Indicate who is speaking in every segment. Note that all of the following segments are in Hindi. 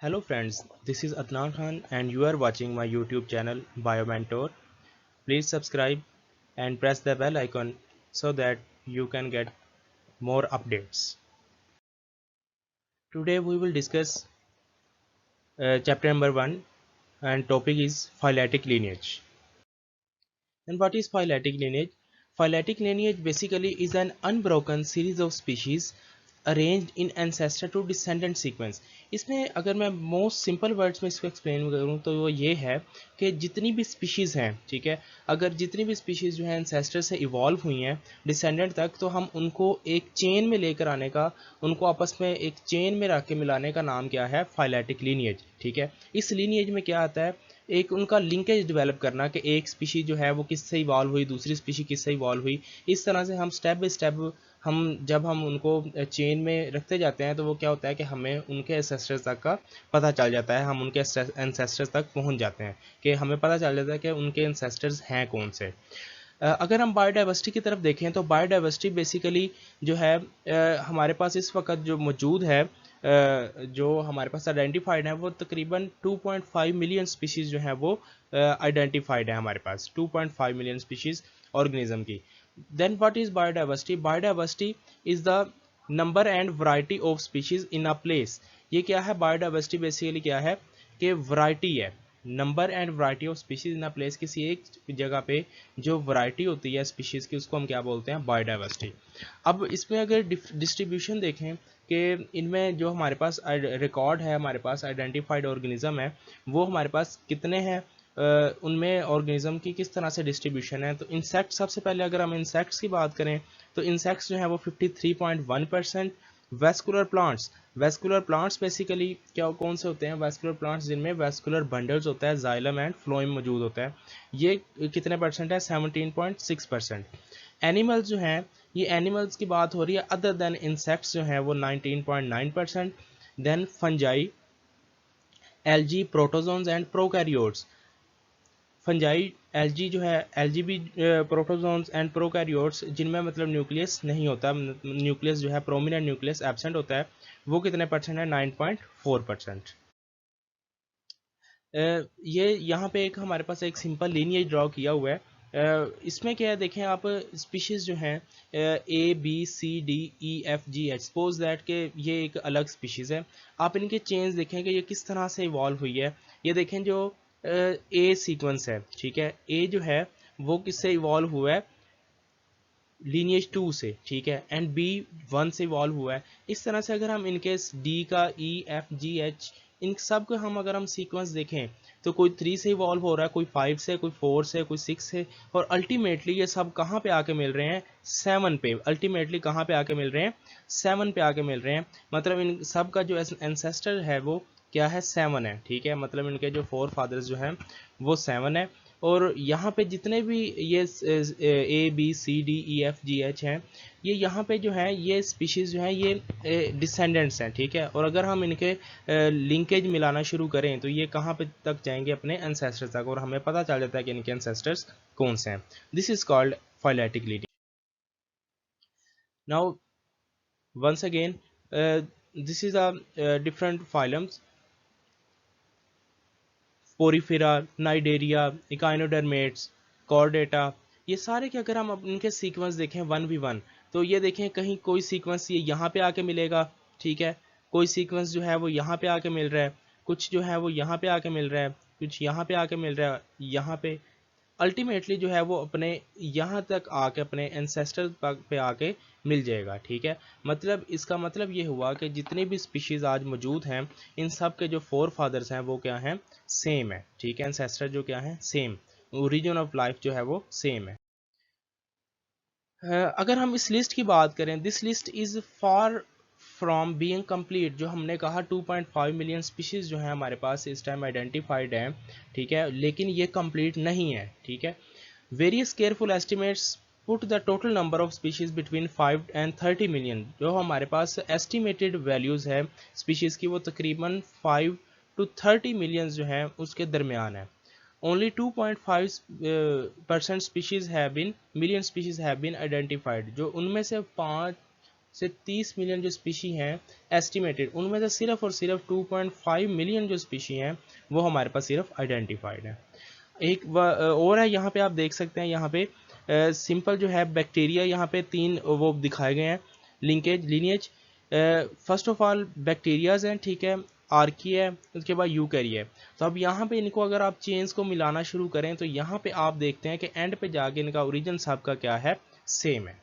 Speaker 1: Hello friends, this is Adnan Khan and you are watching my YouTube channel BioMentor. Please subscribe and press the bell icon so that you can get more updates. Today we will discuss chapter number 1 and topic is phyletic lineage. And what is phyletic lineage? Phyletic lineage basically is an unbroken series of species arranged in ancestor to descendant sequence. इसमें अगर मैं मोस्ट सिंपल वर्ड्स में इसको एक्सप्लेन करूँ तो वो ये है कि जितनी भी स्पीशीज़ हैं, ठीक है, अगर जितनी भी स्पीशीज़ जो है एंसेस्टर से इवॉल्व हुई हैं डिसेंडेंट तक, तो हम उनको एक चेन में लेकर आने का, उनको आपस में एक चेन में रख के मिलाने का नाम क्या है? Phyletic lineage. ठीक है, इस लीनिएज में क्या आता है? एक उनका लिंकेज डेवलप करना कि एक स्पीशी जो है वो किससे इवॉल्व हुई, दूसरी स्पीशी किससे इवॉल्व हुई। इस तरह से हम स्टेप बाय स्टेप हम जब हम उनको चेन में रखते जाते हैं तो वो क्या होता है कि हमें उनके एंसेस्टर्स तक का पता चल जाता है, हम उनके एंसेस्टर्स तक पहुंच जाते हैं कि हमें पता चल जाता है कि उनके एंसेस्टर्स हैं कौन से। अगर हम बायोडाइवर्सिटी की तरफ देखें तो बायोडाइवर्सिटी बेसिकली जो है हमारे पास इस वक्त जो मौजूद है, जो हमारे पास आइडेंटिफाइड है वो तकरीबन 2.5 मिलियन स्पीशीज़ जो है वो आइडेंटिफाइड है हमारे पास, 2.5 मिलियन स्पीशीज़ ऑर्गेनिज्म की। Then what is biodiversity? Biodiversity is the number and variety of species in a place. ये क्या है? बायोडाइवर्सिटी बेसिकली क्या है कि वैरायटी है, number and variety of species in a place. किसी एक जगह पे जो वैरायटी होती है स्पीशीज की उसको हम क्या बोलते हैं? बायोडाइवर्सिटी। अब इसमें अगर डिस्ट्रीब्यूशन देखें कि इनमें जो हमारे पास रिकॉर्ड है, हमारे पास आइडेंटिफाइड ऑर्गेनिज्म है, वो हमारे पास कितने हैं, उनमें ऑर्गेनिज्म की किस तरह से डिस्ट्रीब्यूशन है। तो इंसेक्ट, सबसे पहले अगर हम इंसेक्ट्स की बात करें तो इंसेक्ट्स जो है वो 53.1%। Vascular plants, vascular plants basically क्या कौन से होते हैं? वेस्कुलर प्लांट्स जिनमें वेस्कुलर बंडल्स होता है, जाइलम एंड फ्लोएम मौजूद होता है, ये कितने परसेंट है? 17.6%। एनिमल्स जो हैं, ये एनिमल्स की बात हो रही है अदर देन इंसेक्ट्स जो हैं वो 19.9%। Then fungi, algae, protozoans and prokaryotes. Fungi, algae जो है, एल्गी भी प्रोटोजोन्स एंड प्रोकैरियोट्स जिनमें मतलब न्यूक्लियस नहीं होता, न्यूक्लियस जो है प्रोमिनेंट न्यूक्लियस एब्सेंट होता है, वो कितने परसेंट है? 9.4%। ये यहाँ पे एक हमारे पास एक सिंपल लीनिएज ड्रॉ किया हुआ है। इसमें क्या है देखें आप, स्पीशीज़ जो हैं A B C D E F G H, suppose that के ये एक अलग स्पीशीज़ है। आप इनके चेंज देखें कि ये किस तरह से इवॉल्व हुई है। ये देखें जो ए सीक्वेंस है, ठीक है, ए जो है वो किससे इवॉल्व हुआ है? लीनिएज 2 से, ठीक है, एंड बी 1 से इवॉल्व हुआ है। इस तरह से अगर हम इनके डी का ई एफ जी एच, इन सब को हम अगर हम सीक्वेंस देखें तो कोई 3 से इवॉल्व हो रहा है, कोई 5 से, कोई 4 से, कोई 6 से, और अल्टीमेटली ये सब कहाँ पे आके मिल रहे हैं? 7 पे। अल्टीमेटली कहाँ पे आके मिल रहे हैं? 7 पे आके मिल रहे हैं। मतलब इन सब का जो एंसेस्टर है वो क्या है? 7 है, ठीक है, मतलब इनके जो फोर फादर्स जो हैं वो 7 है। और यहाँ पे जितने भी ये A B C D E F G H हैं, ये यहाँ पे जो है ये स्पीशीज़ जो हैं ये डिसेंडेंट्स हैं, ठीक है। और अगर हम इनके लिंकेज मिलाना शुरू करें तो ये कहाँ पे तक जाएंगे? अपने एंसेस्टर्स तक, और हमें पता चल जाता है कि इनके एंसेस्टर्स कौन से हैं। This is called phyletic lineage. Now once again, this is a different phylums: porifera, cnidaria, echinoderms, chordata. ये सारे के अगर हम इनके सीक्वेंस देखें 1v1, तो ये देखें कहीं कोई सीक्वेंस ये यहाँ पे आके मिलेगा, ठीक है, कोई सीक्वेंस जो है वो यहाँ पे आके मिल रहा है, कुछ जो है वो यहाँ पे आके मिल रहा है, कुछ यहाँ पे आके मिल रहा है, यहाँ पे अल्टीमेटली जो है वो अपने यहाँ तक आके अपने एंसेस्टर पे आके मिल जाएगा, ठीक है। मतलब इसका मतलब ये हुआ कि जितनी भी स्पीशीज़ आज मौजूद हैं इन सब के जो फोर फादर्स हैं वो क्या हैं? सेम है, ठीक है, एंसेस्टर जो क्या है? सेम, ओरिजिन ऑफ लाइफ जो है वो सेम है। अगर हम इस लिस्ट की बात करें, this list is far from being complete. जो हमने कहा 2.5 मिलियन स्पीशीज़ जो है हमारे पास इस टाइम आइडेंटिफाइड हैं, ठीक है, लेकिन ये कंप्लीट नहीं है, ठीक है। Various careful estimates put the total number of species between 5 and 30 million. जो हमारे पास एस्टिमेटेड वैल्यूज़ है स्पीशीज़ की वो तकरीबन 5 टू 30 मिलियन जो है उसके दरमियान है। Only 2.5% species have been million species have been identified। जो उनमें से 5 से 30 मिलियन जो स्पीशी हैं एस्टिमेटेड, उनमें से सिर्फ और सिर्फ 2.5 मिलियन जो स्पीशी हैं वो हमारे पास सिर्फ आइडेंटिफाइड है। एक और है यहाँ पे, आप देख सकते हैं यहाँ पे सिंपल जो है बैक्टीरिया, यहाँ पे 3 वो दिखाए गए हैं linkage lineage. First of all bacterias हैं, ठीक है, आर्की है, उसके बाद यूकैरी है। तो अब यहाँ पे इनको अगर आप चेन्स को मिलाना शुरू करें तो यहाँ पे आप देखते हैं कि एंड पे जाके इनका ओरिजिन सबका क्या है, सेम है,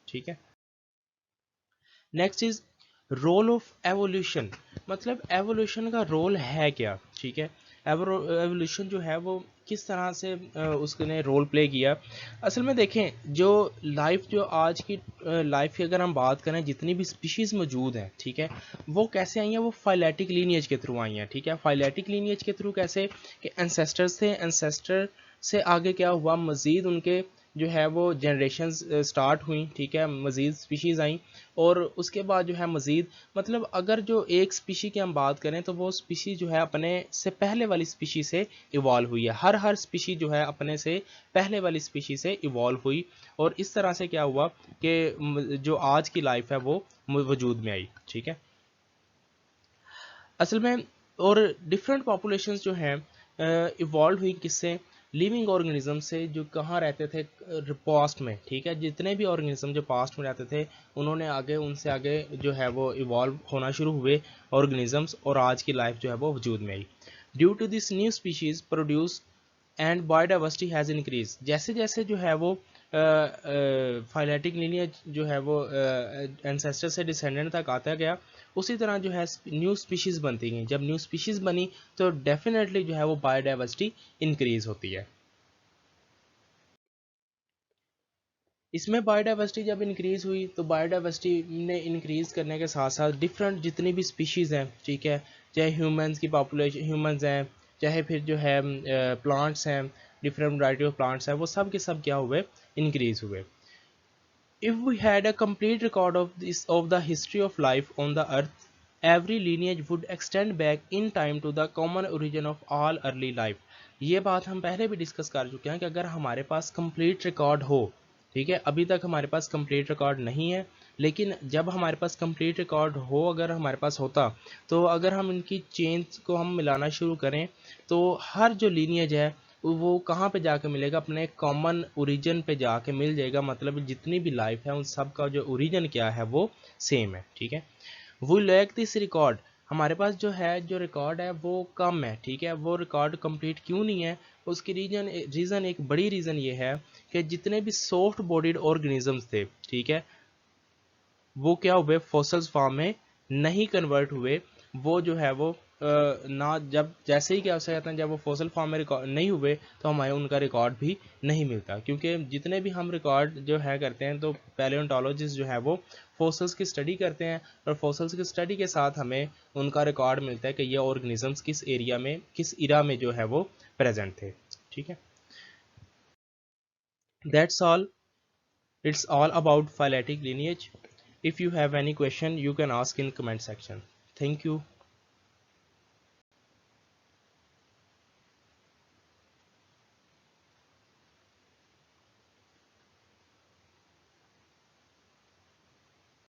Speaker 1: ठीक है। Next is role of evolution, मतलब एवोल्यूशन का रोल है क्या, ठीक है। एवोल्यूशन जो है वो किस तरह से उसने रोल प्ले किया। असल में देखें जो लाइफ, जो आज की लाइफ की अगर हम बात करें, जितनी भी स्पीशीज़ मौजूद हैं, ठीक है, वो कैसे आई हैं, वो फाइलेटिक लीनिएज के थ्रू आई हैं, ठीक है। फाइलेटिक लीनिएज के थ्रू कैसे कि एंसेस्टर्स थे, एंसेस्टर से आगे क्या हुआ, मज़ीद उनके जो है वो जनरेशन्स स्टार्ट हुई, ठीक है, मज़ीद स्पीशीज़ आई, और उसके बाद जो है मज़ीद, मतलब अगर जो एक स्पीशी की हम बात करें तो वो स्पीशी जो है अपने से पहले वाली स्पीशी से इवॉल्व हुई है। हर स्पीशी जो है अपने से पहले वाली स्पीशी से इवॉल्व हुई, और इस तरह से क्या हुआ कि जो आज की लाइफ है वो वजूद में आई, ठीक है। असल में और डिफरेंट पॉपुलेशंस जो हैं इवॉल्व हुई किससे, लिविंग ऑर्गेनिज्म से, जो कहाँ रहते थे पास्ट में, ठीक है। जितने भी ऑर्गेनिज्म जो पास्ट में रहते थे उन्होंने आगे, उनसे आगे जो है वो इवॉल्व होना शुरू हुए ऑर्गेनिजम्स, और आज की लाइफ जो है वो वजूद में आई। Due to this new species produce and biodiversity has increase, जैसे जैसे जो है वो फाइलेटिक लीनिएज जो है वो एंसेस्टर से डिसेंडेंट तक आता गया, उसी तरह जो है न्यू स्पीशीज़ बनती गई। जब न्यू स्पीशीज़ बनी तो डेफिनेटली जो है वो बायोडाइवर्सिटी इंक्रीज होती है। इसमें बायोडाइवर्सिटी जब इंक्रीज़ हुई तो बायोडाइवर्सिटी ने इंक्रीज़ करने के साथ साथ डिफरेंट जितनी भी स्पीशीज़ हैं, ठीक है, चाहे ह्यूमंस की पॉपुलेशन, ह्यूमंस हैं, चाहे फिर जो है प्लांट्स हैं, डिफरेंट वैरायटी ऑफ प्लांट्स हैं, वो सब के सब क्या हुए, इंक्रीज़ हुए। If we had a complete record of the history of life on the earth, every lineage would extend back in time to the common origin of all early life। ये बात हम पहले भी डिस्कस कर चुके हैं कि अगर हमारे पास कंप्लीट रिकॉर्ड हो, ठीक है, अभी तक हमारे पास कंप्लीट रिकॉर्ड नहीं है, लेकिन जब हमारे पास कंप्लीट रिकॉर्ड हो, अगर हमारे पास होता, तो अगर हम इनकी चेन्स को हम मिलाना शुरू करें तो हर जो लीनियज है वो कहाँ पे जाके मिलेगा, अपने कॉमन ओरिजिन पे जाके मिल जाएगा। मतलब जितनी भी लाइफ है उन सब का जो ओरिजिन क्या है वो सेम है, ठीक है। वो लैक दिस रिकॉर्ड, हमारे पास जो है जो रिकॉर्ड है वो कम है, ठीक है। वो रिकॉर्ड कंप्लीट क्यों नहीं है, उसकी रीज़न एक बड़ी रीज़न ये है कि जितने भी सॉफ्ट बॉडीड ऑर्गेनिजम्स थे, ठीक है, वो क्या हुए, फॉसल्स फॉर्म में नहीं कन्वर्ट हुए। वो जो है वो ना, जब जैसे ही क्या हो सकता है, जब वो फॉसल फॉर्म में रिकॉर्ड नहीं हुए तो हमें उनका रिकॉर्ड भी नहीं मिलता, क्योंकि जितने भी हम रिकॉर्ड जो है करते हैं तो पैलियोंटोलॉजिस्ट जो है वो फॉसल्स की स्टडी करते हैं, और फॉसल्स की स्टडी के साथ हमें उनका रिकॉर्ड मिलता है कि ये ऑर्गेनिजम्स किस एरिया में, किस इरा में जो है वो प्रेजेंट थे, ठीक है। That's all, it's all about phyletic lineage. If you have any question you can ask in comment section. Thank you.